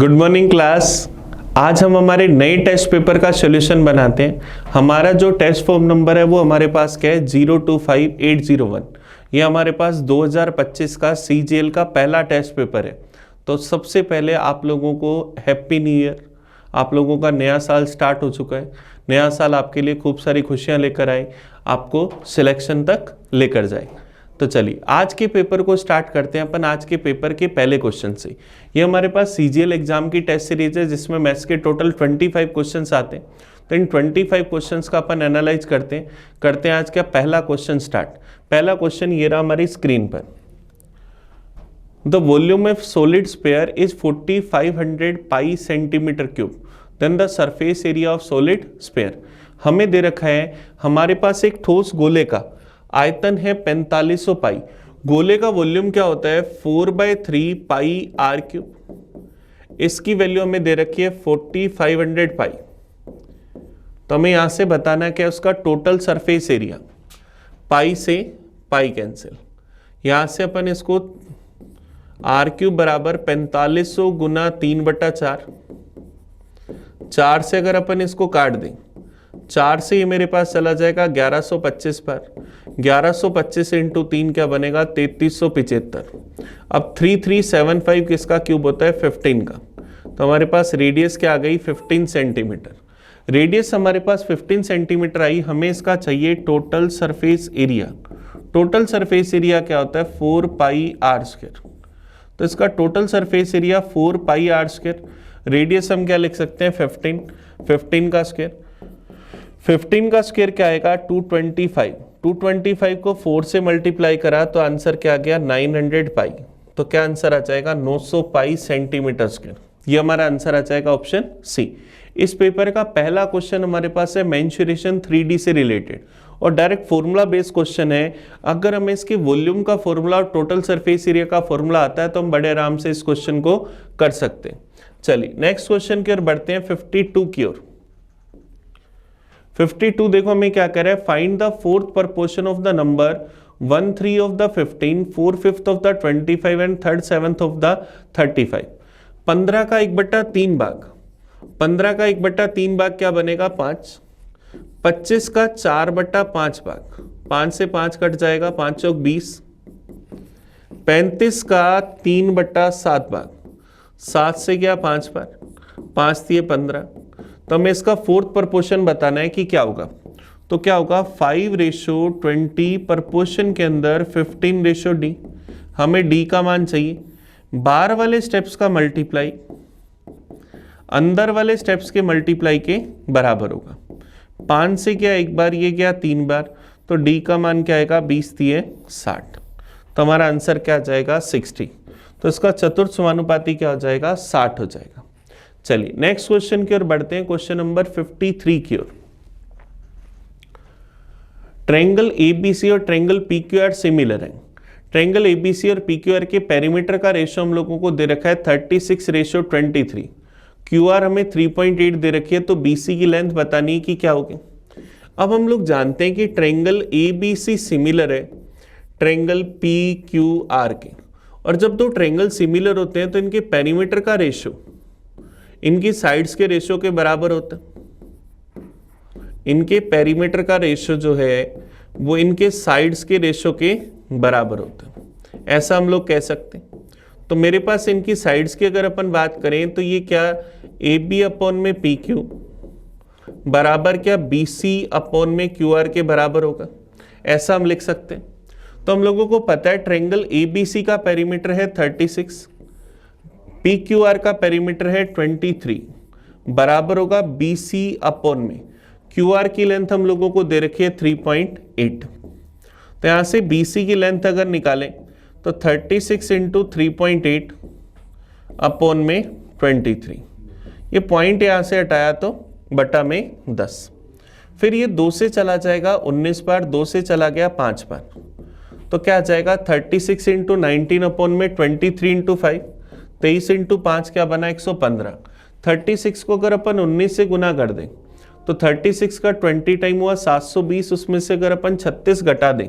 Good morning class. आज हम हमारे नए टेस्ट पेपर का सॉल्यूशन बनाते हैं। हमारा जो टेस्ट फॉर्म नंबर है वो हमारे पास क्या है 025801। ये हमारे पास 2025 का CGL का पहला टेस्ट पेपर है। तो सबसे पहले आप लोगों को हैप्पी न्यू ईयर। आप लोगों का नया साल स्टार्ट हो चुका है। नया साल आपके लिए खूब सारी खुशियाँ लेकर आए, आपको सिलेक्शन तक लेकर जाए। तो चलिए आज के पेपर को स्टार्ट करते हैं अपन आज के पेपर के पहले क्वेश्चन से। ये हमारे पास CGL एग्जाम की टेस्ट सीरीज है जिसमें मैथ्स के टोटल 25 क्वेश्चंस आते हैं। तो इन 25 क्वेश्चंस का अपन एनालाइज करते हैं आज का पहला क्वेश्चन स्टार्ट। पहला क्वेश्चन ये रहा हमारी स्क्रीन पर। The volume of solid sphere is 4500 pi centimetre cube, then the surface area of solid sphere. हमें दे रखा है हमारे पास एक ठोस गोले का आयतन है 4500 पाई। गोले का वॉल्यूम क्या होता है 4/3 पाई आर क्यूब। इसकी वैल्यू हमें दे रखी है 4500 पाई। तो हमें यहां से बताना है क्या उसका टोटल सरफेस एरिया। पाई से पाई कैंसिल, यहां से अपन इसको आर क्यूब बराबर 4500 गुना 3/4। 4 से अगर अपन इसको काट दें, 4 से ये मेरे पास चला जाएगा 1125 पर। 1125 इंटू 3 क्या बनेगा 3375। अब 3375 किसका क्यूब होता है 15 का। तो हमारे पास रेडियस क्या आ गई 15 सेंटीमीटर। रेडियस हमारे पास 15 सेंटीमीटर आई। हमें इसका चाहिए total surface area. Total surface area क्या होता है 4 पाई आर स्क्वायर। तो इसका total surface area 4 pi r square. Radius हम क्या लिख सकते हैं 15 का स्क्वायर। 15 का स्क्वायर क्या आएगा 225। 225 को 4 से मल्टीप्लाई करा तो आंसर क्या आ गया 900 पाई। तो क्या आंसर आ जाएगा 900 पाई सेंटीमीटर स्क्वायर। ये हमारा आंसर आ जाएगा ऑप्शन सी। इस पेपर का पहला क्वेश्चन हमारे पास है मेंसुरेशन 3D से रिलेटेड और डायरेक्ट फॉर्मूला बेस्ड क्वेश्चन है। अगर हमें इसके वॉल्यूम का फॉर्मूला और टोटल सरफेस एरिया का फॉर्मूला आता है तो हम बड़े आराम से इस क्वेश्चन को कर सकते हैं। चलिए नेक्स्ट क्वेश्चन की ओर बढ़ते हैं 52 की ओर। 52 देखो हमें क्या कह रहा है find the fourth proportion of the number 1/3 of the 15, 4/5 of the 25 and 3/7 of the 35। 15 का 1/3 भाग, 15 का 1/3 भाग क्या बनेगा 5। 25 का 4/5 भाग, 5 से 5 कट जाएगा, 5 चौक 20। 35 का 3/7 भाग, 7 से क्या 5 पर, 5 दिए 15। तो हमें इसका फोर्थ प्रपोर्शन बताना है कि क्या होगा। तो क्या होगा 5:20 प्रपोर्शन के अंदर 15:D। हमें D का मान चाहिए। बाहर वाले स्टेप्स का मल्टीप्लाई अंदर वाले स्टेप्स के मल्टीप्लाई के बराबर होगा। 5 से क्या एक बार, ये क्या 3 बार। तो D का मान क्या आएगा 20 दिए 60। तो हमारा आंसर क्या आ जाएगा 60। तो इसका चतुर्थ समानुपाती क्या हो जाएगा 60 हो जाएगा। चलिए नेक्स्ट क्वेश्चन की ओर बढ़ते हैं। क्वेश्चन नंबर 53 की ओर। ट्रायंगल ABC और ट्रायंगल PQR सिमिलर हैं। ट्रायंगल ABC और PQR के पेरीमीटर का रेशियो हम लोगों को दे रखा है 36:23। QR हमें 3.8 दे रखी है। तो BC की लेंथ बतानी है कि क्या होगी। अब हम लोग जानते हैं कि ट्रायंगल ABC सिमिलर है ट्रायंगल PQR के। और जब दो ट्रायंगल सिमिलर होते हैं तो इनके पेरीमीटर का रेशियो इनकी साइड्स के रेशियो के बराबर होता है। इनके पेरीमीटर का रेशियो जो है वो इनके साइड्स के रेशियो के बराबर होता है, ऐसा हम लोग कह सकते हैं। तो मेरे पास इनकी साइड्स की अगर अपन बात करें तो ये क्या AB/PQ बराबर क्या BC/में QR के बराबर होगा, ऐसा हम लिख सकते हैं। तो हम लोगों को पता है ट्रायंगल ABC का पेरीमीटर है 36, PQR का पेरीमीटर है 23, बराबर होगा BC/में। QR की लेंथ हम लोगों को दे रखी है 3.8। तो यहां से BC की लेंथ अगर निकालें तो 36 इंटू 3.8 अपॉन में 23। ये पॉइंट यहां से हटाया तो बटा में 10। फिर ये 2 से चला जाएगा 19 बार, 2 से चला गया 5 बार। तो क्या आ जाएगा 36 इंटू 19 अपॉन में 23 इंटू 5, 23 इंटू 5 क्या बना 115। 36 को अगर अपन 19 से गुना कर दें तो 36 का 20 टाइम हुआ 720। उसमें से अगर अपन 36 घटा दें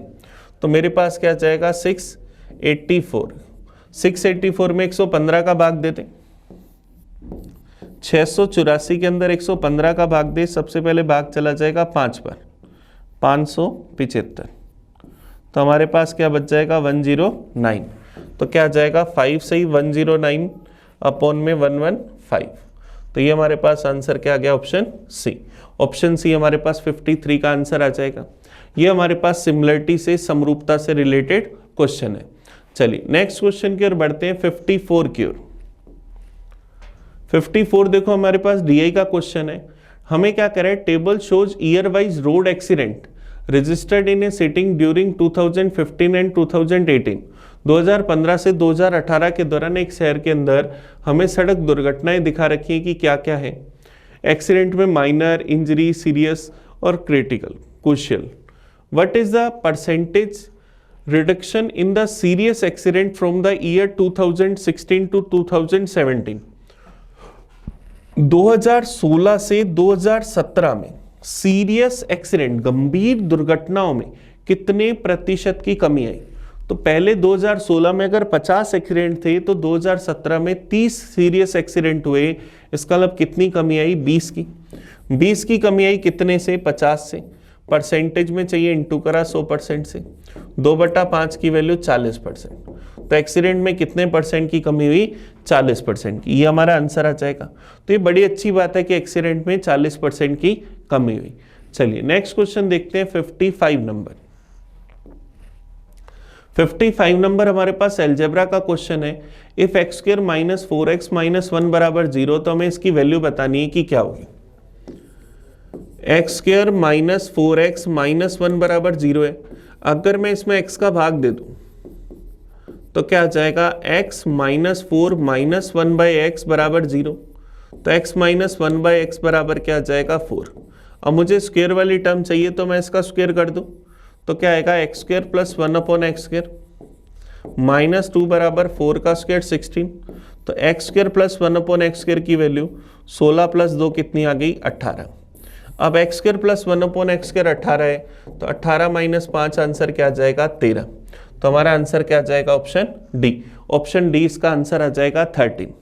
तो मेरे पास क्या जाएगा 684। 684 में 115 का भाग देते, 684 के अंदर 115 का भाग दे, सबसे पहले भाग चला जाएगा 5 पर, 575। तो हमारे पास क्या बच जाएगा 109। तो क्या आ जाएगा 5 से ही 109 अपॉन में 115। तो ये हमारे पास आंसर क्या आ गया ऑप्शन सी। ऑप्शन सी हमारे पास 53 का आंसर आ जाएगा। ये हमारे पास सिमिलरिटी से समरूपता से रिलेटेड क्वेश्चन है। चलिए नेक्स्ट क्वेश्चन की ओर बढ़ते हैं 54 की ओर। 54 देखो हमारे पास डीआई का क्वेश्चन है। हमें क्या करें, table shows year wise road accident registered in A sitting during 2015 and 2018। 2015 से 2018 के दौरान एक शहर के अंदर हमें सड़क दुर्घटनाएं दिखा रखी हैं कि क्या क्या है। एक्सीडेंट में माइनर, इंजरी, सीरियस और critical, crucial. What is the percentage reduction in the serious accident from the year 2016 to 2017। 2016 से 2017 में सीरियस एक्सीडेंट, गंभीर दुर्घटनाओं में कितने प्रतिशत की कमी आई। तो पहले 2016 में अगर 50 एक्सीडेंट थे तो 2017 में 30 सीरियस एक्सीडेंट हुए। इसका मतलब कितनी कमी आई, 20 की। 20 की कमी आई कितने से, 50 से। परसेंटेज में चाहिए, इंटू करा 100% से। 2/5 की वैल्यू 40%। तो एक्सीडेंट में कितने परसेंट की कमी हुई, 40% की। ये हमारा आंसर आ जाएगा। तो ये बड़ी अच्छी बात है कि एक्सीडेंट में 40% की कमी हुई। चलिए नेक्स्ट क्वेश्चन देखते हैं 55 नंबर। 55 नंबर हमारे पास अलजेब्रा का क्वेश्चन है। If x square minus 4x minus 1 बराबर 0, तो हमें इसकी वैल्यू बतानी है कि क्या होगी। X square minus 4x minus 1 बराबर 0 है। अगर मैं इसमें x का भाग दे दूं तो क्या आ जाएगा, x minus 4 minus 1 by x बराबर 0। तो x माइनस 1 बाई एक्स बराबर क्या आ जाएगा 4। अब मुझे स्क्वायर वाली टर्म चाहिए तो मैं इसका स्क्वायर कर दूं तो क्या आएगा, x square plus 1 upon x square minus 2 बराबर 4 का स्क्वायर 16। तो x square plus 1 upon x square की वैल्यू 16 प्लस 2 कितनी आ गई, 18। अब x square plus 1 upon x square 18 है, तो 18 माइनस 5 आंसर क्या आ जाएगा 13। तो हमारा आंसर क्या आ जाएगा, ऑप्शन डी। ऑप्शन डी इसका आंसर आ जाएगा 13।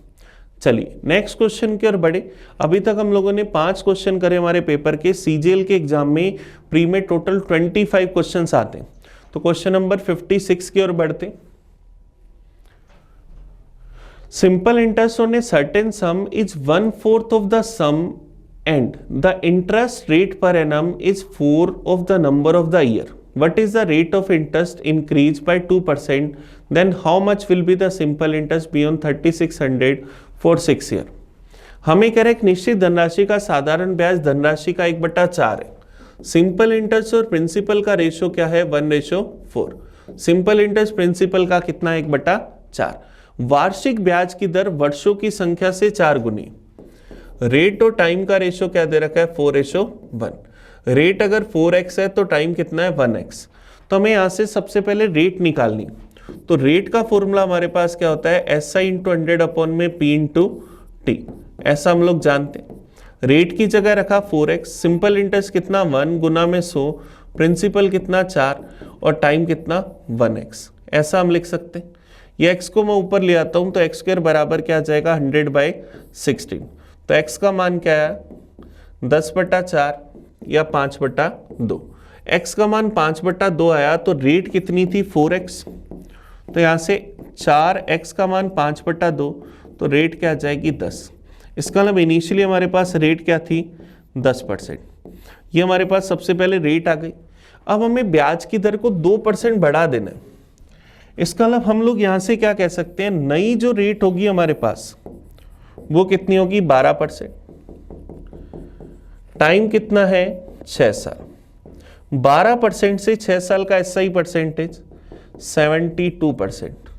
चलिए नेक्स्ट क्वेश्चन की ओर बढ़े। अभी तक हम लोगों ने 5 क्वेश्चन करे हमारे पेपर के। सीजीएल के एग्जाम में प्री में टोटल 25 क्वेश्चंस आते हैं। तो क्वेश्चन नंबर 56 की ओर बढ़ते। Simple interest on a certain sum is 1/4 of the sum and the interest rate per annum is 4 of the number of the year. What is the rate of interest increase by 2%? Then how much will be the simple interest beyond 3600 for 6 year? हमें कह रहे एक निश्चित धनराशि का साधारण ब्याज धनराशि का 1/4 है। सिंपल इंटरेस्ट और प्रिंसिपल का रेशो क्या है, 1:4। सिंपल इंटरेस्ट प्रिंसिपल का कितना है, 1/4। वार्षिक ब्याज की दर वर्षों की संख्या से 4 गुनी। रेट और टाइम का रेशो क्या दे रखा है, 4:1। रेट अगर 4x है तो टाइम कितना है, 1x। तो हमें यहां से सबसे पहले रेट निकालनी। तो रेट का फॉर्मूला हमारे पास क्या होता है, SI इंटू 100 अपॉन में P इंटू टी। ऐसा हम लोग जानते हैं। रेट की जगह रखा 4x, सिंपल इंटरेस्ट कितना 1 गुना में 100, प्रिंसिपल कितना 4 और टाइम कितना 1x। ऐसा हम लिख सकते हैं। ये x को मैं ऊपर ले आता हूं तो x स्क्वायर बराबर क्या आ जाएगा 100/16। तो x का मान क्या है 10/4 या 5/2। x का मान 5/2 आया तो रेट कितनी थी 4x। तो यहां से 4x का मान 5/2 तो रेट क्या आ जाएगी 10। इसका मतलब इनिशियली हमारे पास रेट क्या थी 10%। ये हमारे पास सबसे पहले रेट आ गई। अब हमें ब्याज की दर को 2% बढ़ा देना है। इसका मतलब हम लोग यहां से क्या कह सकते हैं, नई जो रेट होगी हमारे पास वो कितनी होगी 12%। टाइम कितना है 6 साल। 12% से 6 साल का SI परसेंटेज 72%।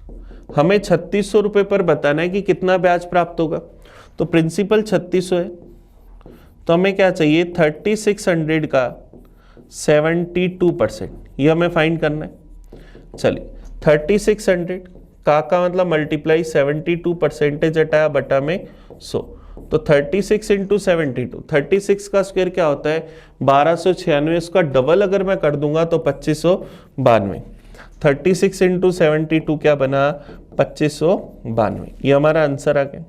हमें 3600 रुपए पर बताना है कि कितना ब्याज प्राप्त होगा। तो प्रिंसिपल 3600 है तो हमें क्या चाहिए 3600 का 72%, ये हमें फाइंड करना है। चलिए 3600 का मतलब मल्टीप्लाई 72% हटाया बटा में 100। तो 36 इंटू 72, 36 का स्क्वायर क्या होता है 1296। इसका डबल अगर मैं कर दूंगा तो 2592। 36 इंटू 72 क्या बना 2592। ये हमारा आंसर आ गया।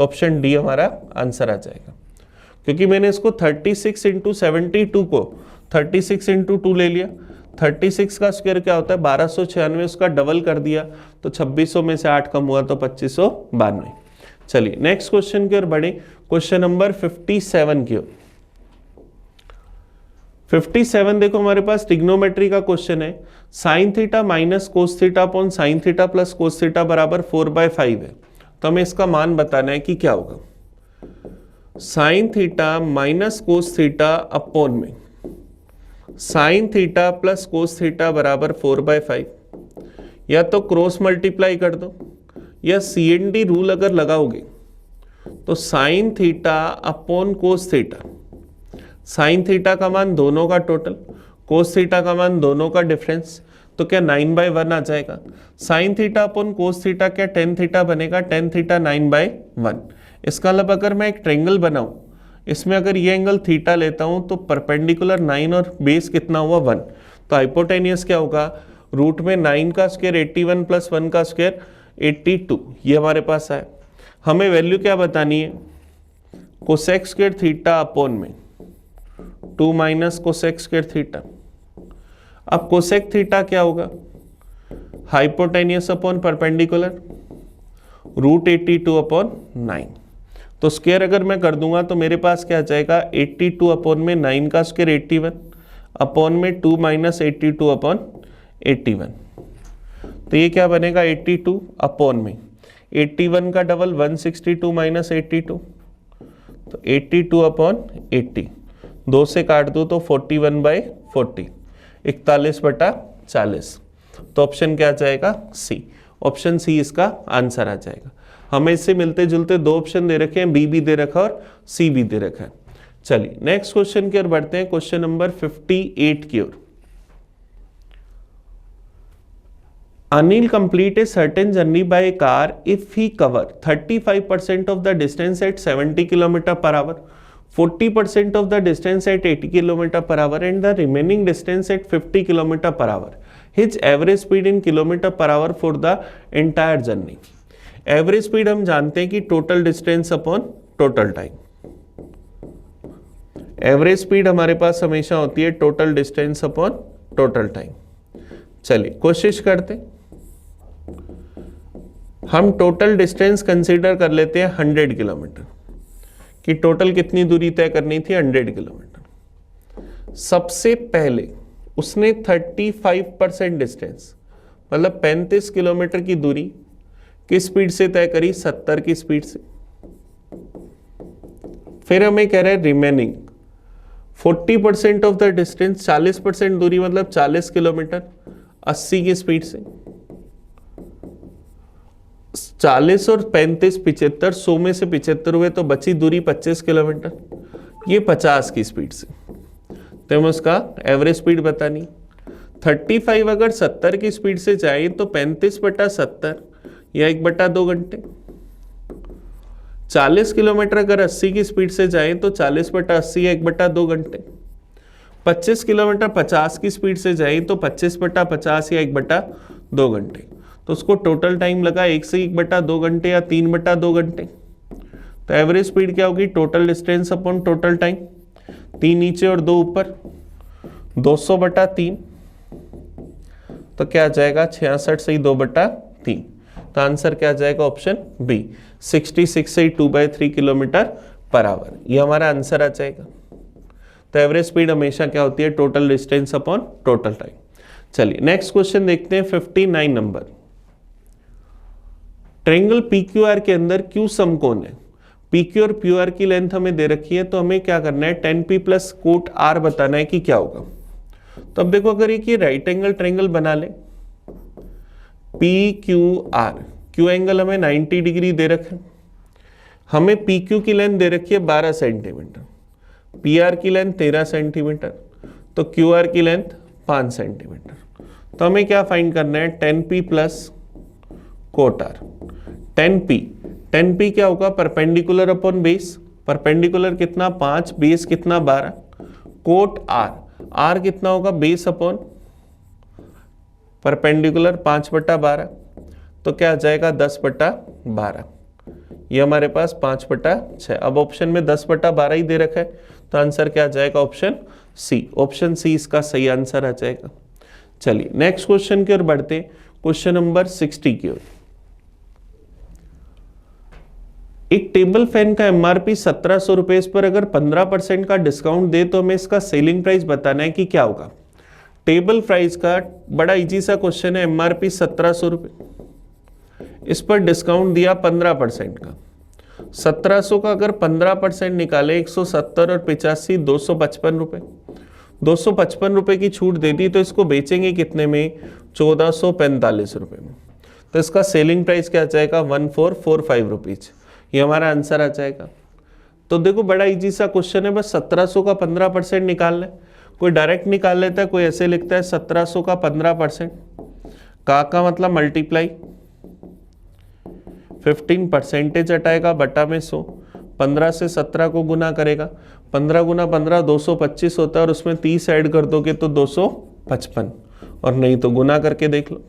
तो ऑप्शन डी हमारा आंसर आ जाएगा। क्योंकि मैंने इसको 36 इंटू 72 को 36 इंटू 2 ले लिया, 36 का स्क्वायर क्या होता है 1296, उसका डबल कर दिया तो 2600 में से 8 कम हुआ तो 2592। चलिए नेक्स्ट क्वेश्चन की ओर बढ़े, क्वेश्चन नंबर 57 की ओर। 57 देखो हमारे पास ट्रिग्नोमेट्री का क्वेश्चन है। Sign theta minus cos theta upon sine theta plus cos theta बराबर 4/5 है। तो हमें इसका मान बताना है कि क्या होगा। Sine theta minus cos theta upon में sine theta plus cos theta बराबर 4/5, या तो क्रॉस मल्टीप्लाई कर दो या CND रूल अगर लगाओगे तो sine theta upon cos theta, sine theta का मान दोनों का टोटल, कोस थीटा का मान दोनों का डिफरेंस, तो क्या 9/1 आ जाएगा। Sine theta upon cos theta क्या टेन थीटा बनेगा, टेन थीटा 9/1। इसका मतलब अगर मैं एक ट्रायंगल बनाऊं, इसमें अगर ये एंगल थीटा लेता हूं तो परपेंडिकुलर 9 और बेस कितना हुआ 1, तो हाइपोटेनियस क्या होगा, रूट में 9 का स्क्वायर 81 प्लस 1 का स्क्वायर 82, ये हमारे पास है। हमें वैल्यू क्या बतानी है, कोसेक स्क्वायर थीटा अपॉन में 2 माइनस कोसेक स्क्वायर थीटा। अब कोसेक थीटा क्या होगा, hypotenuse upon perpendicular root 82 upon 9, तो स्क्वायर अगर मैं कर दूंगा तो मेरे पास क्या आ जाएगा 82 अपॉन में 9 का स्क्वायर 81 अपॉन में 2 माइनस 82 अपॉन 81, तो ये क्या बनेगा 82 अपॉन में 81 का डबल 162 माइनस 82, तो 82 अपॉन 80, 2 से काट दो तो 41/40, 41/40, तो ऑप्शन क्या आ जाएगा सी, ऑप्शन सी इसका आंसर आ जाएगा। हमें इससे मिलते जुलते दो ऑप्शन दे रखे हैं, बी भी दे रखा और सी भी दे रखा है। चलिए नेक्स्ट क्वेश्चन की ओर बढ़ते हैं, क्वेश्चन नंबर 58 की ओर। Anil complete a certain journey by a car if he cover 35% of the distance at 70 km per hour, 40% of the distance at 80 km per hour and the remaining distance at 50 km per hour. His average speed in km per hour for the entire journey. Average speed हम जानते हैं कि total distance upon total time. Average speed हमारे पास हमेशा होती है total distance upon total time. चलिए कोशिश करते हैं, हम टोटल डिस्टेंस कंसीडर कर लेते हैं 100 किलोमीटर कि टोटल कितनी दूरी तय करनी थी 100 किलोमीटर। सबसे पहले उसने 35% डिस्टेंस मतलब 35 किलोमीटर की दूरी किस स्पीड से तय करी, 70 की स्पीड से। फिर हमें कह रहे हैं रिमेनिंग 40% ऑफ द डिस्टेंस, 40% दूरी मतलब 40 किलोमीटर 80 की स्पीड से। 40 और 35 75, 100 में से 75 हुए तो बची दूरी 25 किलोमीटर, ये 50 की स्पीड से। तो हमें उसका एवरेज स्पीड बतानी। 35 अगर 70 की स्पीड से जाए तो 35/70 या 1/2 घंटे। 40 किलोमीटर अगर 80 की स्पीड से जाए तो 40/80 या 1/2 घंटे। 25 किलोमीटर 50 की स्पीड से जाए तो 25/50 या 1/2 घंटे। तो उसको टोटल टाइम लगा 1 से 1/2 घंटे या 3/2 घंटे। तो एवरेज स्पीड क्या होगी, total distance upon total time, 3 नीचे और 2 ऊपर, 200/3, तो क्या आ जाएगा 66 से 2/3। तो आंसर क्या आ जाएगा ऑप्शन बी, 66 से 2/3 किलोमीटर पर आवर, ये हमारा आंसर आ जाएगा। तो एवरेज स्पीड हमेशा क्या होती है, total distance upon total time. चलिए नेक्स्ट क्वेश्चन देखते हैं 59 नंबर। ट्रायंगल PQR के अंदर क्यू समकोण है। PQ और PR की लेंथ हमें दे रखी है, तो हमें क्या करना है 10P प्लस कोट R बताना है कि क्या होगा। तो अब देखो अगर एक राइट एंगल ट्रायंगल बना ले PQR, क्यू एंगल हमें 90 डिग्री दे रखे, हमें PQ की लेंथ दे रखी है 12 सेंटीमीटर, PR की लेंथ 13 सेंटीमीटर, तो QR की लेंथ 5 सेंटीमीटर। तो हमें क्या फाइंड करना है 10P plus coat R। 10P क्या होगा, परपेंडिकुलर अपॉन बेस, परपेंडिकुलर कितना 5, बेस कितना 12, कोट R कितना होगा बेस अपॉन परपेंडिकुलर 5/12, तो क्या आ जाएगा 10/12, ये हमारे पास 5/6। अब ऑप्शन में 10/12 ही दे रखा है, तो आंसर क्या आ जाएगा? Option C. ऑप्शन सी इसका सही आंसर आ जाएगा। चलिए नेक्स्ट क्वेश्चन की ओर बढ़ते हैं, क्वेश्चन नंबर 60 की ओर। एक टेबल फैन का एमआरपी 1700 रुपए, इस पर अगर 15% का डिस्काउंट दे तो हमें इसका सेलिंग प्राइस बताना है कि क्या होगा। टेबल प्राइस का बड़ा इजी सा क्वेश्चन है, एमआरपी 1700 रुपए, इस पर डिस्काउंट दिया 15% का। 1700 का अगर 15% निकाले 170 और 85 255 रुपए, 255 रुपए की छूट दे दी, तो इसको बेचेंगे कितने में? 1445 रुपए में। तो इसका सेलिंग प्राइस क्या आ जाएगा? 1445 रुपीज। ये हमारा आंसर आ जाएगा। तो देखो बड़ा इजी सा क्वेश्चन है, बस 1700 का 15% निकालना है। कोई डायरेक्ट निकाल लेता है, कोई ऐसे लिखता है 1700 का 15%, का मतलब मल्टीप्लाई 15% हटाएगा बटा में 100, 15 से 17 को गुना करेगा, 15 गुना 15 225 होता है, और उसमें 30 ऐड कर दोगे तो 255, और नहीं तो गुना करके देख लो।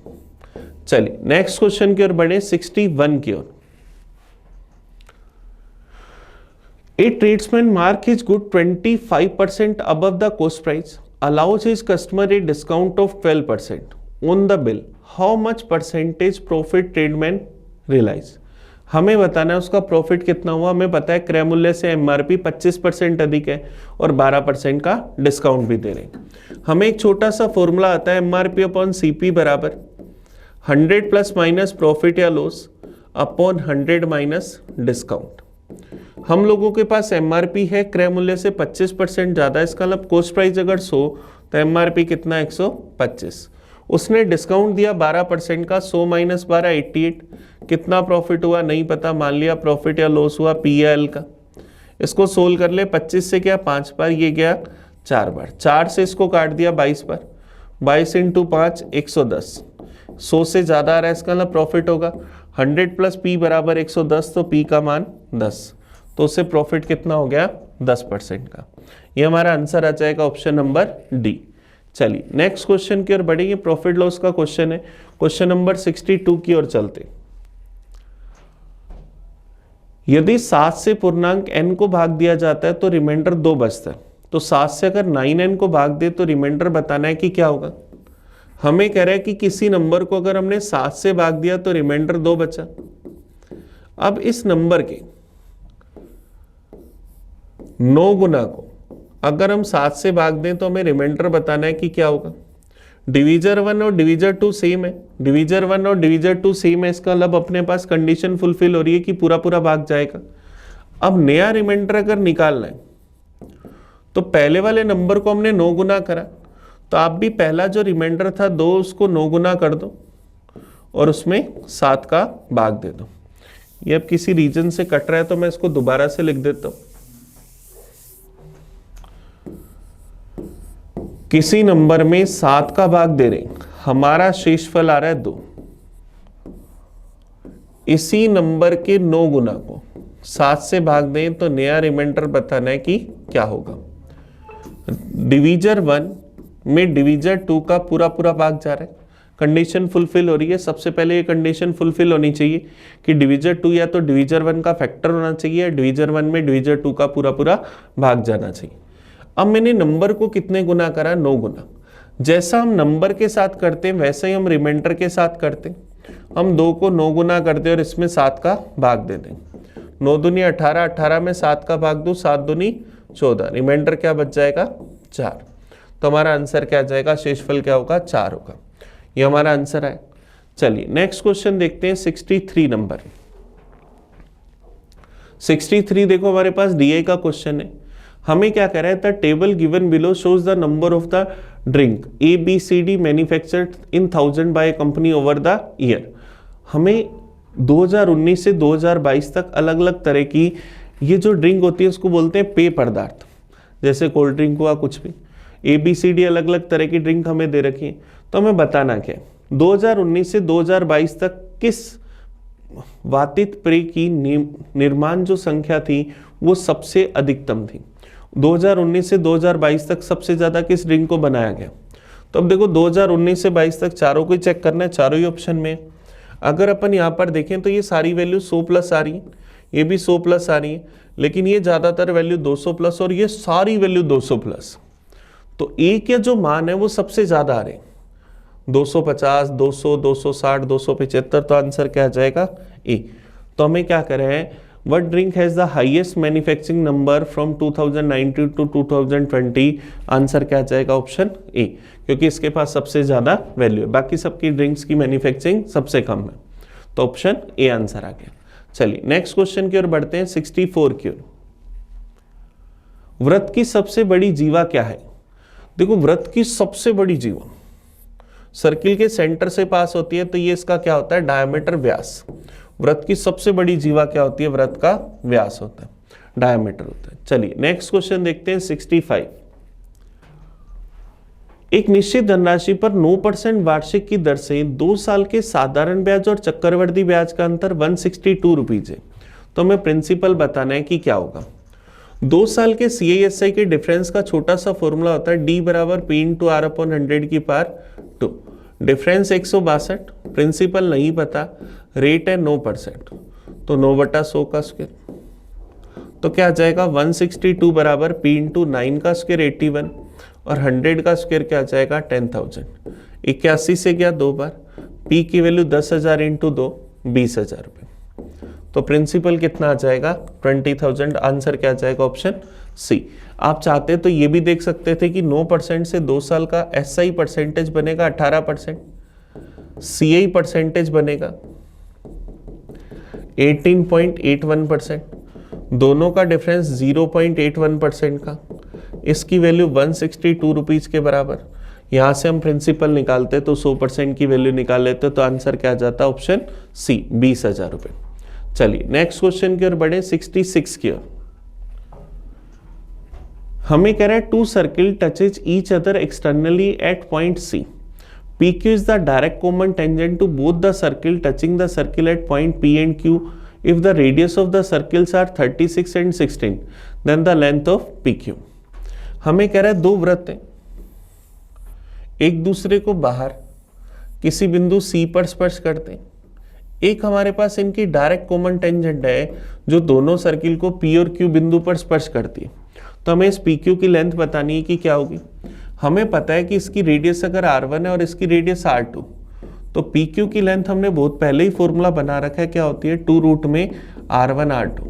चलिए नेक्स्ट क्वेश्चन की ओर बढ़े, 61 की ओर। A tradesman mark his good 25% above the cost price, allows his customer a discount of 12% on the bill. How much percentage profit tradesman realize? हमें बताना है उसका प्रॉफिट कितना हुआ। हमें पता है क्रय मूल्य से एमआरपी 25% अधिक है और 12% का डिस्काउंट भी दे रहे हैं। हमें एक छोटा सा फॉर्मूला आता है, एमआरपी अपॉन सीपी बराबर 100 प्लस माइनस प्रॉफिट या लॉस अपॉन 100 माइनस डिस्काउंट। हम लोगों के पास एमआरपी है क्रय मूल्य से 25% ज्यादा, इसका मतलब कॉस्ट प्राइस अगर 100 तो एमआरपी कितना? 125। उसने डिस्काउंट दिया 12% का, 100 माइनस 12 88। कितना प्रॉफिट हुआ नहीं पता, मान लिया प्रॉफिट या लॉस हुआ पी या एल का। इसको सोल्व कर ले, 25 से क्या 5 बार, ये गया 4 बार, 4 से इसको काट दिया 22 बार, 22 इंटू 5 110। 100 से ज्यादा आ रहा है, इसका मतलब प्रॉफिट होगा 100 प्लस पी बराबर 110, तो पी का मान 10, तो उससे प्रॉफिट कितना हो गया? 10% का। ये हमारा आंसर आ जाएगा ऑप्शन नंबर डी। चलिए नेक्स्ट क्वेश्चन की ओर बढ़ेंगे, प्रॉफिट लॉस का क्वेश्चन है, क्वेश्चन नंबर 62 की ओर चलते। यदि 7 से पूर्णांक n को भाग दिया जाता है तो रिमाइंडर 2 बचता है, तो 7 से अगर 9n को भाग दे तो रिमाइंडर बताना है कि क्या होगा। हमें कह रहा है कि किसी नंबर को अगर हमने 7 से भाग दिया तो रिमाइंडर 2 बचा। अब इस नंबर के 9 गुना को अगर हम 7 से भाग दें तो हमें रिमाइंडर बताना है कि क्या होगा। डिवीजर 1 और डिवीजर 2 सेम है, डिवीजर 1 और डिवीजर 2 सेम है, इसका मतलब अपने पास कंडीशन फुलफिल हो रही है कि पूरा पूरा भाग जाएगा। अब नया रिमाइंडर अगर निकालना है तो पहले वाले नंबर को हमने 9 गुना करा, तो आप भी पहला जो रिमाइंडर था 2 उसको 9 गुना कर दो और उसमें 7 का भाग दे दो। ये अब किसी रीजन से कट रहा है तो मैं इसको दोबारा से लिख देता हूं। किसी नंबर में 7 का भाग दे रहे, हमारा शेषफल आ रहा है 2। इसी नंबर के 9 गुना को 7 से भाग दें तो नया रिमाइंडर बताना है कि क्या होगा। डिवीजर 1 में डिवीजर 2 का पूरा पूरा भाग जा रहा है, कंडीशन फुलफिल हो रही है। सबसे पहले ये कंडीशन फुलफिल होनी चाहिए कि डिवीजर 2 या तो डिवीजर 1 का फैक्टर होना चाहिए, डिवीजर 1 में डिवीजर 2 का पूरा पूरा भाग जाना चाहिए। अब मैंने नंबर को कितने गुना करा? 9 गुना। जैसा हम नंबर के साथ करते हैं वैसे ही हम रिमाइंडर के साथ करते हैं। हम 2 को 9 गुना करते हैं और इसमें 7 का भाग दे दें। 9 दूनी 18, 18 में 7 का भाग दो, 7 दूनी 14, रिमाइंडर क्या बच जाएगा? 4। तो हमारा आंसर क्या आ जाएगा? शेषफल क्या होगा? 4 होगा। ये हमारा आंसर है। चलिए नेक्स्ट क्वेश्चन देखते हैं, 63 नंबर। 63 देखो हमारे पास डीए का क्वेश्चन है। हमें क्या कह रहा है? The table given below shows the number of the drink ABCD manufactured in 1000 by company over the year. हमें 2019 से 2022 तक अलग अलग तरह की ये जो ड्रिंक होती है उसको बोलते हैं पेय पदार्थ, जैसे कोल्ड ड्रिंक हुआ, कुछ भी। ABCD अलग अलग तरह की ड्रिंक हमें दे रखी है, तो हमें बताना क्या है 2019 से 2022 तक किस वातित पेय की निर्माण जो संख्या थी वो सबसे अधिकतम थी। 2019 से 2022 तक सबसे ज्यादा किस ड्रिंक को बनाया गया। तो अब देखो 2019 से 22 तक चारों को ही चेक करना है, चारों ही ऑप्शन में। अगर अपन यहाँ पर देखें तो ये सारी वैल्यू 100 प्लस आ रही है, ये भी 100 प्लस आ रही है, लेकिन ये ज़्यादातर वैल्यू 200 प्लस और ये सारी वैल्यू 200 प्लस। तो ए के जो मान है वो सबसे ज़्यादा आ रहे हैं, 250, 200, 260, 275, तो आंसर क्या आ जाएगा ए। तो हमें क्या करें हैं, What drink has the highest manufacturing number from 2019 to 2020? Answer क्या जाएगा ऑप्शन ए, क्योंकि इसके पास सबसे ज्यादा वैल्यू है, बाकी सबकी ड्रिंक्स की मैन्युफैक्चरिंग सबसे कम है, तो ऑप्शन ए आंसर आ गया। चलिए नेक्स्ट क्वेश्चन की ओर बढ़ते हैं, 64 की ओर। व्रत की सबसे बड़ी जीवा क्या है? देखो व्रत की सबसे बड़ी जीवा सर्किल के सेंटर से पास होती है, तो ये इसका क्या होता है, डायमीटर, व्यास। व्रत की सबसे बड़ी जीवा क्या होती है, व्रत का व्यास होता है, डायमीटर होता है। चलिए नेक्स्ट क्वेश्चन देखते हैं, 65। एक निश्चित धनराशि पर 9% वार्षिक की दर से 2 साल के साधारण ब्याज और चक्रवृद्धि ब्याज का अंतर 162 रुपीज है, तो हमें प्रिंसिपल बताना है कि क्या होगा। 2 साल के CISI के डिफरेंस का छोटा सा फॉर्मूला होता है D बराबर P इंटू R अपॉन 100 की पावर 2। डिफरेंस 162, प्रिंसिपल नहीं पता, रेट है 9%, तो 9/100 का स्क्वायर, तो क्या आ जाएगा 162 बराबर P इंटू 9 का स्क्वायर 81 और 100 का स्क्वायर क्या आ जाएगा 10,000। 81 से गया 2 बार, P की वैल्यू 10,000 इंटू 2 20,000 रुपये, तो प्रिंसिपल कितना आ जाएगा 20,000। आंसर क्या आ जाएगा ऑप्शन सी। आप चाहते तो ये भी देख सकते थे कि 9% से 2 साल का SI परसेंटेज बनेगा 18%, CI परसेंटेज बनेगा 18.81%, दोनों का डिफरेंस 0.81% का, इसकी वैल्यू 162 रुपीज के बराबर। यहां से हम प्रिंसिपल निकालते तो 100% की वैल्यू निकाल लेते, तो आंसर क्या आ जाता ऑप्शन सी, 20,000 रुपये। चलिए नेक्स्ट क्वेश्चन की ओर बढ़े, 66 की ओर। हमें कह रहा है 2 circle touches each other externally at point c. PQ is the direct common tangent to both the circle touching the circle at point P and Q if the radius of the circles are 36 and 16, then the length of PQ। हमें कह रहा है 2 वृत्त हैं, एक दूसरे को बाहर किसी बिंदु C पर स्पर्श करते हैं। एक हमारे पास इनकी डायरेक्ट कॉमन टेंजेंट है जो दोनों सर्किल को P और Q बिंदु पर स्पर्श करती है, तो हमें इस PQ की लेंथ बतानी है कि क्या होगी। हमें पता है कि इसकी रेडियस अगर R1 है और इसकी रेडियस R2, तो PQ की लेंथ हमने बहुत पहले ही फॉर्मूला बना रखा है, क्या होती है 2 रूट में R1 R2।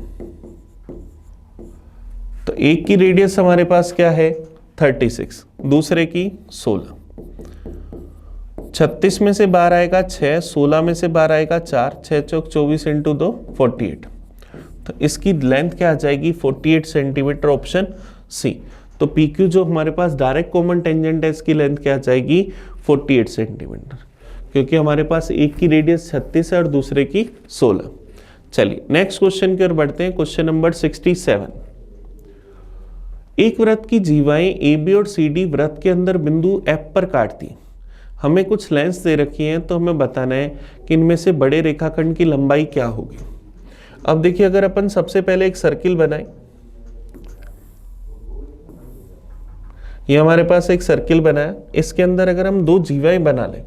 तो एक की रेडियस हमारे पास क्या है 36, दूसरे की 16। 36 में से 12 आएगा 6, 16 में से 12 आएगा 4, 6 चौक 24 इंटू 2 48, तो इसकी लेंथ क्या आ जाएगी 48 सेंटीमीटर, ऑप्शन सी। तो PQ जो हमारे पास डायरेक्ट कॉमन टेंजेंट है, इसकी लेंथ क्या आ जाएगी 48 सेंटीमीटर, क्योंकि हमारे पास एक की रेडियस 36 है और दूसरे की 16। चलिए नेक्स्ट क्वेश्चन की ओर बढ़ते हैं, क्वेश्चन नंबर 67। एक वृत्त की जीवाएं AB और CD वृत्त के अंदर बिंदु F पर काटती हैं। हमें कुछ लेंस दे रखी हैं, तो हमें बताना है कि इनमें से बड़े रेखाखंड की लंबाई क्या होगी। अब देखिए, अगर अपन सबसे पहले एक सर्किल बनाए, ये हमारे पास एक सर्किल बनाया, इसके अंदर अगर हम 2 जीवाएं बना लें,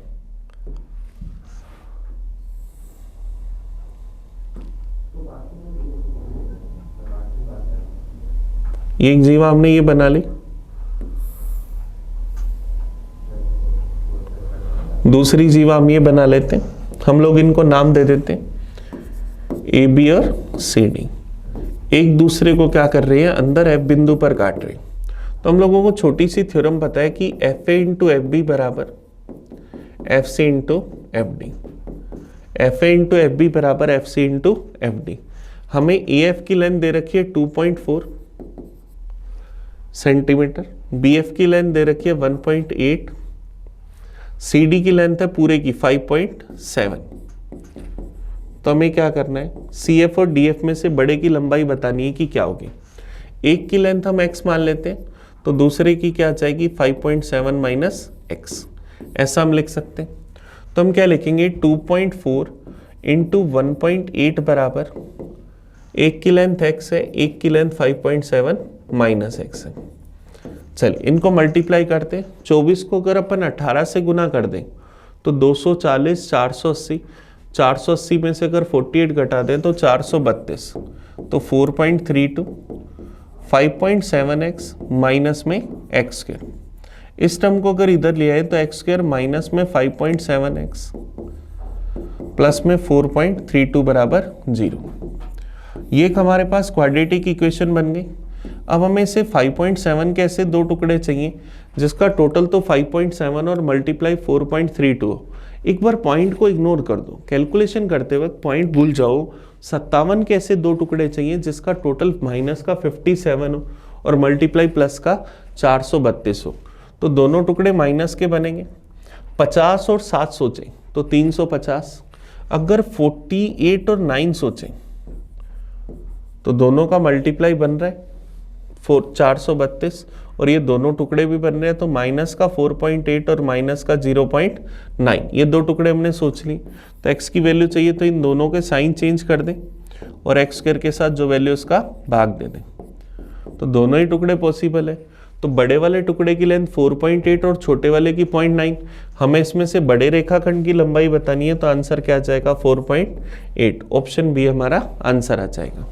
ये एक जीवा हमने ये बना ली, दूसरी जीवा हम ये बना लेते हैं, हम लोग इनको नाम दे देते हैं AB और CD। एक दूसरे को क्या कर रही है, अंदर F बिंदु पर काट रही है। तो हम लोगों को छोटी सी थ्योरम पता है कि FA इंटू FB बराबर FC into FD, FA into FB बराबर FC इंटू FD। हमें AF की लेंथ दे रखी है 2.4 सेंटीमीटर, BF की लेंथ दे रखी है 1.8, CD की लेंथ है पूरे की 5.7। तो हमें क्या करना है, CF और DF में से बड़े की लंबाई बतानी है कि क्या होगी। एक की लेंथ हम x मान लेते हैं, तो दूसरे की क्या जाएगी 5.7 माइनस x, ऐसा हम लिख सकते हैं। तो हम क्या लिखेंगे 2.4 इंटू 1.8 बराबर, एक की लेंथ x है, एक की लेंथ 5.7 माइनस x है। चलिए इनको मल्टीप्लाई करते हैं। 24 को अगर अपन 18 से गुना कर दें तो 240, 480, 480 में से अगर 48 घटा दें तो 432, तो 4.32 5.7x माइनस में एक्स स्क्वायर। इस टर्म को अगर इधर ले आए तो एक्स स्क्वायर माइनस में 5.7x प्लस में 4.32 बराबर 0। ये एक हमारे पास क्वाड्रेटिक इक्वेशन बन गई। अब हमें इसे 5.7 के ऐसे दो टुकड़े चाहिए जिसका टोटल तो 5.7 और मल्टीप्लाई 4.32 हो। एक बार पॉइंट को इग्नोर कर दो, कैलकुलेशन करते वक्त पॉइंट भूल जाओ। 57 के ऐसे दो टुकड़े चाहिए जिसका टोटल माइनस का 57 हो और मल्टीप्लाई प्लस का 432 हो, तो दोनों टुकड़े माइनस के बनेंगे। 50 और 7 सोचें तो 350। अगर 48 और 9 सोचें तो दोनों का मल्टीप्लाई बन रहा है 432 और ये दोनों टुकड़े भी बन रहे हैं, तो माइनस का 4.8 और माइनस का 0.9, ये दो टुकड़े हमने सोच ली। तो x की वैल्यू चाहिए तो इन दोनों के साइन चेंज कर दें और एक्स स्क्वायर के साथ जो वैल्यू उसका भाग दे दें, तो दोनों ही टुकड़े पॉसिबल है। तो बड़े वाले टुकड़े की लेंथ 4.8 और छोटे वाले की 0.9। हमें इसमें से बड़े रेखाखंड की लंबाई बतानी है, तो आंसर क्या आ जाएगा 4.8। ऑप्शन बी हमारा आंसर आ जाएगा।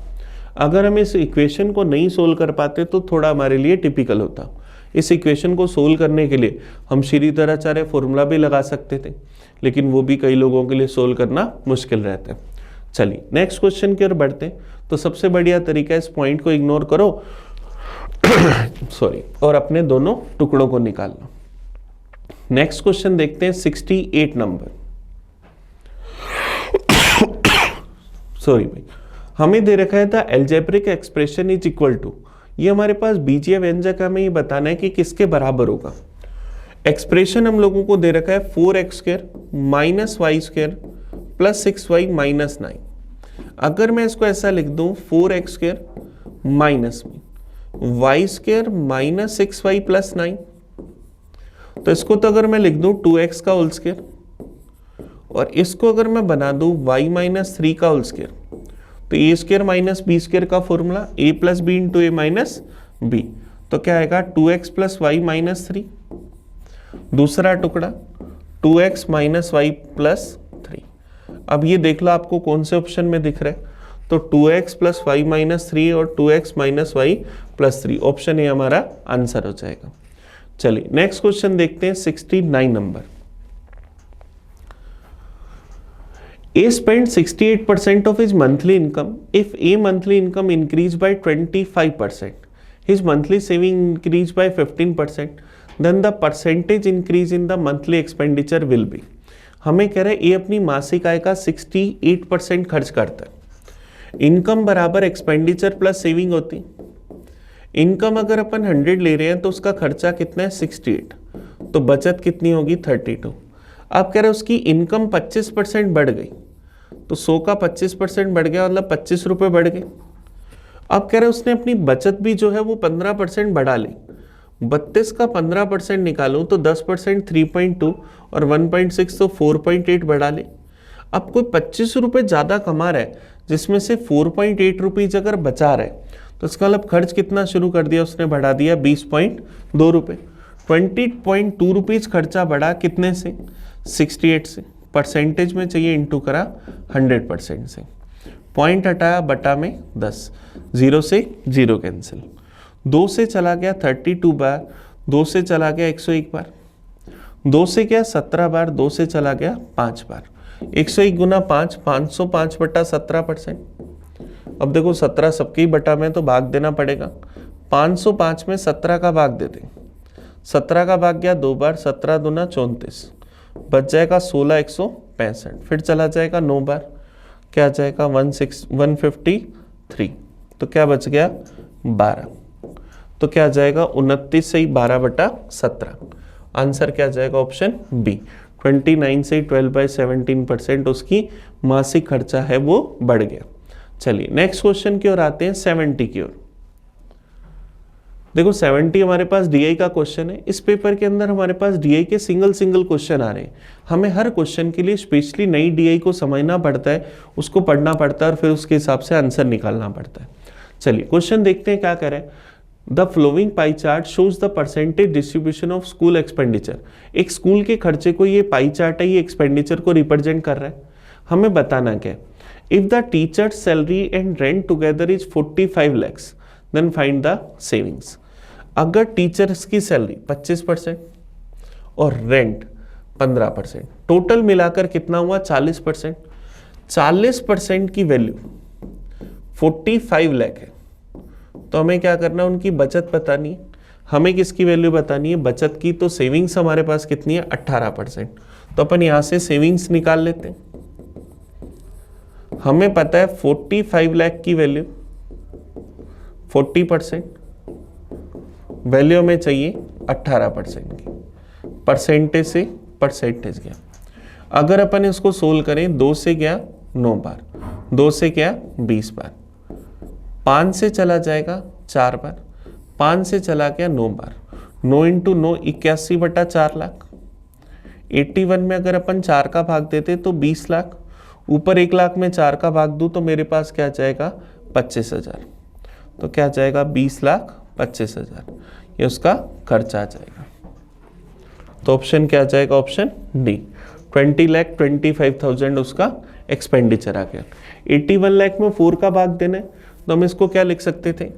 अगर हम इस इक्वेशन को नहीं सोल्व कर पाते तो थोड़ा हमारे लिए टिपिकल होता। इस इक्वेशन को सोल्व करने के लिए हम श्रीधराचार्य फॉर्मूला भी लगा सकते थे, लेकिन वो भी कई लोगों के लिए सोल्व करना मुश्किल रहता है। चलिए नेक्स्ट क्वेश्चन की ओर बढ़ते हैं। तो सबसे बढ़िया तरीका इस पॉइंट को इग्नोर करो सॉरी, और अपने दोनों टुकड़ों को निकाल लो। नेक्स्ट क्वेश्चन देखते हैं 68 नंबर। सॉरी भाई, हमें दे रखा है था algebraic expression is equal to, ये हमारे पास बीजीय व्यंजक है, हमें ये बताना है कि किसके बराबर होगा। एक्सप्रेशन हम लोगों को दे रखा है 4x square minus y square plus 6y minus 9। अगर मैं इसको ऐसा लिख दूं 4x स्क्वायर माइनस में y square minus 6y plus 9, तो इसको तो अगर मैं लिख दूं 2x का होल स्क्वायर और इसको अगर मैं बना दूं y माइनस 3 का होल स्क्वायर, तो ए स्क्वायर माइनस बी स्क्वायर का फॉर्मूला ए प्लस बी इंटू ए माइनस बी, तो क्या आएगा 2x प्लस वाई माइनस 3। दूसरा टुकड़ा 2x माइनस वाई प्लस 3। अब ये देख लो आपको कौन से ऑप्शन में दिख रहा है, तो 2x प्लस वाई माइनस 3 और 2x minus y plus 3, option a हमारा आंसर हो जाएगा। चलिए नेक्स्ट क्वेश्चन देखते हैं 69 number. A spent 68% of his monthly income. If A monthly income increased by 25%, his monthly saving increased by 15%, then the percentage increase in the monthly expenditure will be. हमें कह रहा है A अपनी मासिक आय का 68% खर्च करता है। इनकम बराबर एक्सपेंडिचर प्लस सेविंग होती है। इनकम अगर अपन 100 ले रहे हैं तो उसका खर्चा कितना है 68, तो बचत कितनी होगी 32। आप कह रहे हैं उसकी इनकम 25% बढ़ गई, तो 100 का 25% बढ़ गया मतलब 25 रुपये बढ़ गए। आप कह रहे हैं उसने अपनी बचत भी जो है वो 15% बढ़ा ली। 32 का 15% निकालूं तो 10% 3.2 और 1.6 तो 4.8 बढ़ा ले। अब कोई 25 रुपये ज़्यादा कमा रहा है जिसमें से 4.8 रुपीज़ अगर बचा रहा है, तो इसका मतलब खर्च कितना शुरू कर दिया उसने, बढ़ा दिया 20.2 रुपये। 20.2 रुपीज़ खर्चा बढ़ा कितने से 68 से, परसेंटेज में चाहिए इंटू करा 100% से, पॉइंट हटाया बटा में 10, 0 से 0 कैंसिल, 2 से चला गया 32 बार, 2 से चला गया 101 बार, 2 से गया 17 बार, 2 से चला गया 5 बार, 101 गुना 5 505 बटा 17%। अब देखो 17 सबके ही बटा में तो भाग देना पड़ेगा। 505 में 17 का भाग दे दें, 17 का भाग गया 2 बार, 17 दूना 34, बच जाएगा 16 165, फिर चला जाएगा 9 बार, क्या जाएगा 153, तो क्या बच गया 12, तो क्या जाएगा 29 से 12 बटा 17। आंसर क्या जाएगा ऑप्शन बी। 29 से 12/17% उसकी मासिक खर्चा है वो बढ़ गया। चलिए नेक्स्ट क्वेश्चन की ओर आते हैं 70 की ओर। देखो 70 हमारे पास डीआई का क्वेश्चन है। इस पेपर के अंदर हमारे पास डीआई के सिंगल क्वेश्चन आ रहे हैं। हमें हर क्वेश्चन के लिए स्पेशली नई डीआई को समझना पड़ता है, उसको पढ़ना पड़ता है और फिर उसके हिसाब से आंसर निकालना पड़ता है। चलिए क्वेश्चन देखते हैं क्या करें। The flowing pie chart shows the percentage distribution of school expenditure. एक स्कूल के खर्चे को ये पाई चार्ट है, ये एक्सपेंडिचर को रिप्रेजेंट कर रहा है। हमें बताना क्या है, if the teacher salary and rent together is 45 lakhs then find the savings. अगर टीचर्स की सैलरी 25% और रेंट 15%, टोटल मिलाकर कितना हुआ 40%, 40% की वैल्यू 45 लाख है, तो हमें क्या करना है, उनकी बचत बतानी है। हमें किसकी वैल्यू बतानी है, बचत की। तो सेविंग्स हमारे पास कितनी है 18%, तो अपन यहां से सेविंग्स निकाल लेते हैं। हमें पता है 45 लाख की वैल्यू 40%, वैल्यू हमें चाहिए 18% की, परसेंटेज से परसेंटेज गया। अगर अपन इसको सोल्व करें, 2 से गया 9 बार, 2 से गया 20 बार, 5 से चला जाएगा 4 बार, 5 से चला गया 9 बार, 9 इंटू 9 81/4 लाख। 81 में अगर अपन 4 का भाग देते तो 20 लाख, ऊपर 1 लाख में 4 का भाग दूं तो मेरे पास क्या जाएगा 25,000, तो क्या जाएगा 20,25,000, ये उसका खर्चा आ जाएगा। तो ऑप्शन क्या जाएगा, ऑप्शन डी, 20,25,000 उसका एक्सपेंडिचर आ गया। 81 लाख में 4 का भाग देना है, तो हम इसको क्या लिख सकते थे,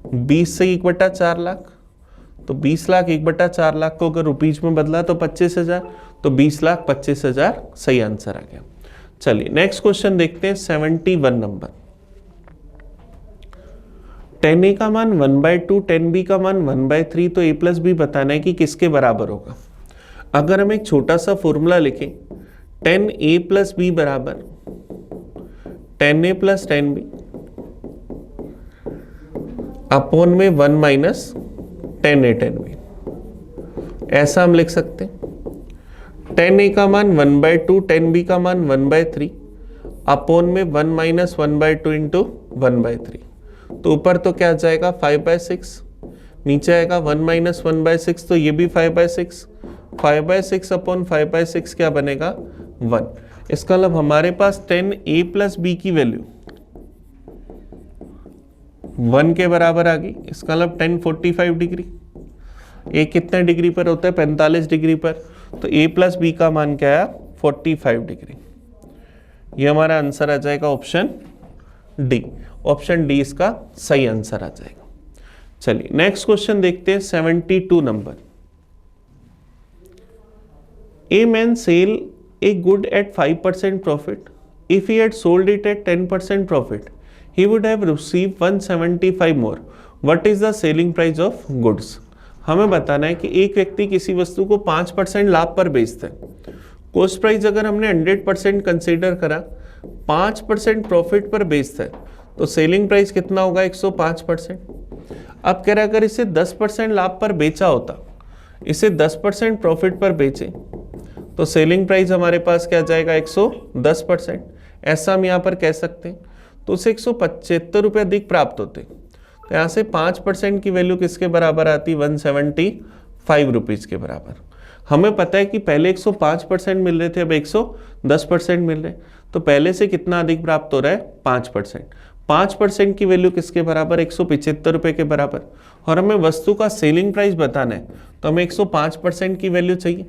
20 से 1/4 लाख, तो 20 लाख 1/4 लाख को अगर रुपीज में बदला तो 25,000, तो 20,25,000 सही आंसर आ गया। चलिए नेक्स्ट क्वेश्चन देखते हैं, 71 नंबर। 10a का मान 1/2, 10b का मान 1/3, तो a प्लस बी बताना है कि किसके बराबर होगा। अगर हम एक छोटा सा फॉर्मूला लिखें, 10a प्लस बी बराबर 10a प्लस 10b अपॉन में 1 माइनस 10a 10b, ऐसा हम लिख सकते हैं। 10a का मान 1/2, 10b का मान 1/3 अपॉन में 1 माइनस 1/2 इंटू 1/3, तो ऊपर तो क्या जाएगा 5/6, नीचे आएगा 1 माइनस 1/6, तो ये भी 5/6, 5/6 अपॉन 5/6 क्या बनेगा 1। इसका मतलब हमारे पास 10a प्लस बी की वैल्यू 1 के बराबर आ गई। इसका मतलब 10 45 डिग्री, ए कितने डिग्री पर होता है 45 डिग्री पर, तो a प्लस बी का मान क्या है 45 डिग्री। ये हमारा आंसर आ जाएगा ऑप्शन डी, ऑप्शन डी इसका सही आंसर आ जाएगा। चलिए नेक्स्ट क्वेश्चन देखते हैं, 72 नंबर। A man sell a good at 5% profit, if he had sold it at 10% profit he would have received 175 more. What is the selling price of goods? हमें बताना है कि एक व्यक्ति किसी वस्तु को 5% लाभ पर बेचता है। कॉस्ट प्राइस अगर हमने 100% कंसीडर करा, 5% प्रॉफिट पर बेचता है, तो सेलिंग प्राइस कितना होगा 105%। अब कह रहा अगर इसे 10% लाभ पर बेचा होता, इसे 10% प्रॉफिट पर बेचे, तो सेलिंग प्राइस हमारे पास क्या जाएगा 110%, ऐसा हम यहाँ पर कह सकते हैं। तो उसे 175 रुपये अधिक प्राप्त होते, तो यहाँ से 5% की वैल्यू किसके बराबर आती 175 रुपीज़ के बराबर। हमें पता है कि पहले 105% मिल रहे थे, अब 110% मिल रहे, तो पहले से कितना अधिक प्राप्त हो रहा है 5%। 5% की वैल्यू किसके बराबर 175 रुपये के बराबर, और हमें वस्तु का सेलिंग प्राइस बताना है, तो हमें 105% की वैल्यू चाहिए,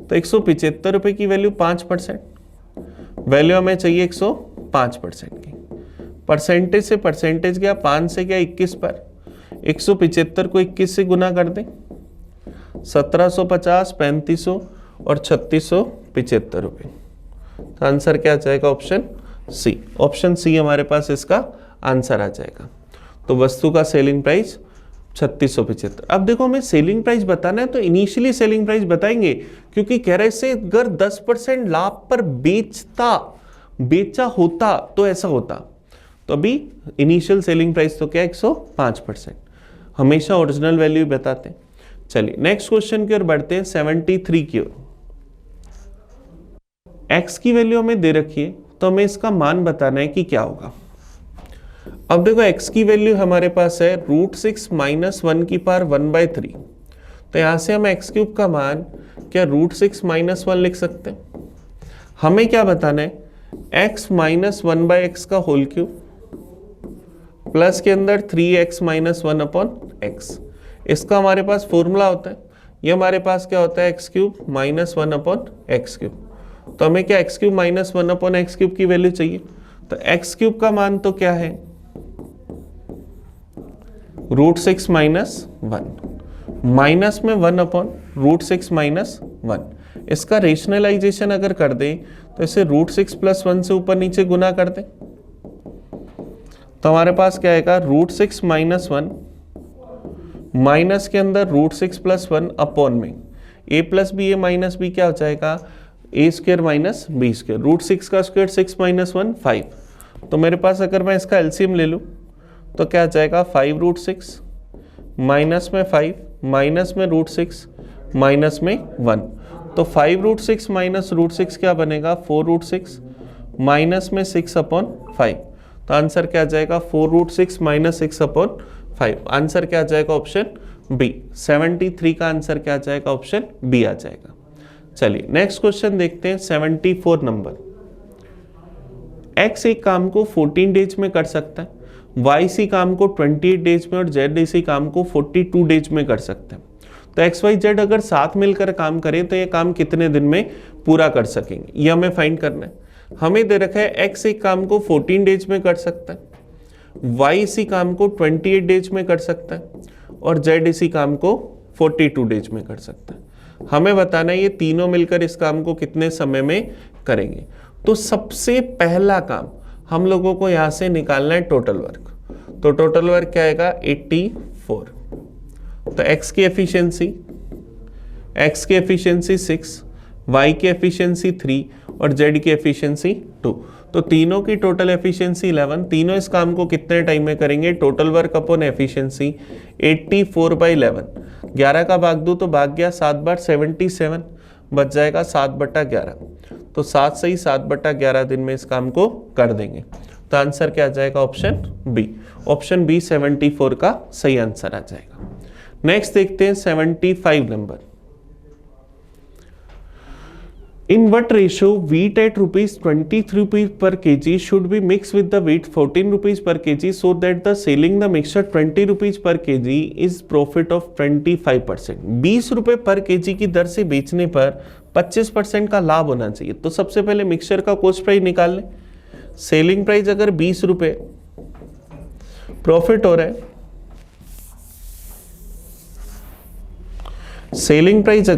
तो 175 रुपये की वैल्यू 5%, वैल्यू हमें चाहिए 105% की। परसेंटेज से परसेंटेज गया, 5 से गया 21 पर, 175 को 21 से गुना कर दें, 1750, 3500 और 3675 रुपये। तो आंसर क्या जाएगा ऑप्शन सी, ऑप्शन सी हमारे पास इसका आंसर आ जाएगा। तो वस्तु का सेलिंग प्राइस 3675। अब देखो हमें सेलिंग प्राइस बताना है, तो इनिशियली सेलिंग प्राइस बताएंगे, क्योंकि कह रहे से अगर 10% लाभ पर बेचा होता तो ऐसा होता, तो अभी इनिशियल सेलिंग प्राइस तो क्या 105%, हमेशा ओरिजिनल वैल्यू बताते हैं। चलिए नेक्स्ट क्वेश्चन की ओर बढ़ते हैं, 73 की ओर। x की वैल्यू हमें दे रखी है, तो हमें इसका मान बताना है कि क्या होगा। अब देखो x की वैल्यू हमारे पास है √6 - 1 की पावर 1/3, तो यहां से हम x³ का मान क्या √6 - 1 लिख सकते हैं। हमें क्या बताना है x - 1/x का होल क्यूब प्लस के अंदर 3x - 1/x, इसका हमारे पास फॉर्मूला होता है, ये हमारे पास क्या होता है x³ - 1/x³, तो हमें क्या x cube minus 1 upon x cube की वैल्यू चाहिए। तो एक्स क्यूब का मान तो क्या है, √6 माइनस 1, माइनस में 1 अपॉन √6 माइनस 1। इसका रेशनलाइजेशन अगर कर दें तो इसे √6 प्लस 1 से ऊपर नीचे गुना कर दें, तो हमारे पास क्या आएगा, √6 माइनस 1 माइनस के अंदर √6 प्लस 1 अपॉन में a plus b a minus b क्या हो जाएगा, a square minus b square. √6 का स्क्वायर 6 माइनस 1 5। तो मेरे पास अगर मैं इसका एलसीएम ले लूँ तो क्या आ जाएगा, 5√6 माइनस में 5 माइनस में √6 माइनस में 1। तो 5√6 माइनस √6 क्या बनेगा, 4√6 माइनस में 6 अपॉन 5। तो आंसर क्या आ जाएगा, 4√6 माइनस 6 अपॉन 5। आंसर क्या आ जाएगा, ऑप्शन बी। 73 का आंसर क्या आ जाएगा, ऑप्शन बी आ जाएगा। चलिए नेक्स्ट क्वेश्चन देखते हैं, 74 नंबर। एक्स एक काम को 14 डेज में कर सकता है, वाई इसी काम को 28 डेज में और जेड इसी काम को 42 डेज में कर सकते हैं। तो एक्स वाई जेड अगर साथ मिलकर काम करें तो ये काम कितने दिन में पूरा कर सकेंगे, ये हमें फाइंड करना है। हमें दे रखा है एक्स एक काम को 14 डेज में कर सकता है, वाई इसी काम को 28 डेज में कर सकता है और जेड इसी काम को 42 डेज में कर सकता है। हमें बताना है ये तीनों मिलकर इस काम को कितने समय में करेंगे। तो सबसे पहला काम हम लोगों को यहां से निकालना है टोटल वर्क। तो टोटल वर्क क्या आएगा, 84। तो x की एफिशिएंसी 6, y की एफिशिएंसी 3 और z की एफिशिएंसी 2। तो तीनों की टोटल एफिशिएंसी 11। तीनों इस काम को कितने टाइम में करेंगे, टोटल वर्क अपॉन एफिशिएंसी 84/11। 11 का भाग दो तो भाग गया 7 बार 77, बच जाएगा 7/11। तो 7 से ही 7/11 दिन में इस काम को कर देंगे। तो आंसर क्या आ जाएगा, ऑप्शन बी। ऑप्शन बी 74 का सही आंसर आ जाएगा। नेक्स्ट देखते हैं 75 number. In what ratio wheat at ₹23 per kg should be mixed with the wheat 14 rupees per kg so that the selling the mixture 20 rupees per kg is profit of 25%। 20 रुपए पर KG की दर से बेचने पर 25% का लाभ होना चाहिए। तो सबसे पहले मिक्सचर का कॉस्ट प्राइस निकाल लें। सेलिंग प्राइस अगर 20 रुपए, प्रॉफिट हो रहा है, सेलिंग प्राइस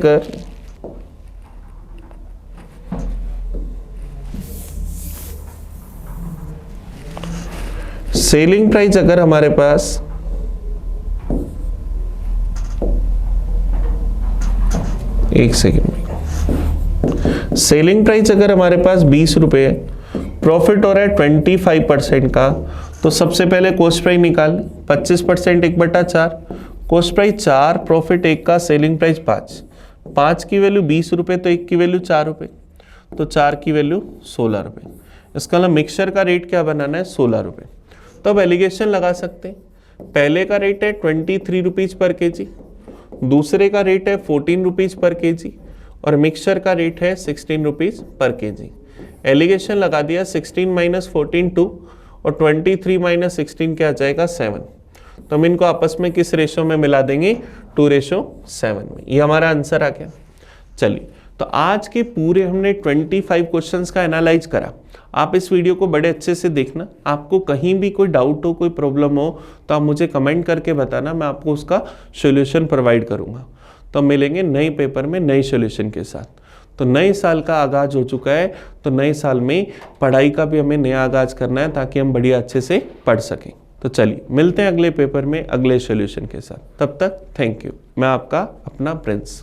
अगर हमारे पास एक सेकेंड में, सेलिंग प्राइस अगर हमारे पास 20 रुपए है, प्रॉफिट हो रहा है 25% का, तो सबसे पहले कॉस्ट प्राइस निकाल। 25% 1/4, कॉस्ट प्राइस 4, प्रॉफिट 1 का, सेलिंग प्राइस 5। 5 की वैल्यू 20 रुपए तो 1 की वैल्यू 4 रुपए, तो 4 की वैल्यू 16 रुपए। इसका मतलब मिक्सचर का रेट क्या बनाना है, 16 रुपए। तो अब एलिगेशन लगा सकते हैं। पहले का रेट है 23 रुपीज पर केजी, दूसरे का रेट है 14 रुपीज पर केजी और मिक्सचर का रेट है 16 रुपीज पर केजी। एलिगेशन लगा दिया, 16 माइनस 14 2 और 23 माइनस 16 क्या आ जाएगा, 7। तो हम इनको आपस में किस रेशो में मिला देंगे, 2:7 में। ये हमारा आंसर आ गया। चलिए, तो आज के पूरे हमने 25 क्वेश्चंस का एनालाइज करा। आप इस वीडियो को बड़े अच्छे से देखना। आपको कहीं भी कोई डाउट हो, कोई प्रॉब्लम हो तो आप मुझे कमेंट करके बताना, मैं आपको उसका सॉल्यूशन प्रोवाइड करूंगा। तो मिलेंगे नए पेपर में नए सॉल्यूशन के साथ। तो नए साल का आगाज हो चुका है, तो नए साल में पढ़ाई का भी हमें नया आगाज करना है ताकि हम बढ़िया अच्छे से पढ़ सकें। तो चलिए मिलते हैं अगले पेपर में अगले सॉल्यूशन के साथ। तब तक थैंक यू। मैं आपका अपना प्रिंस।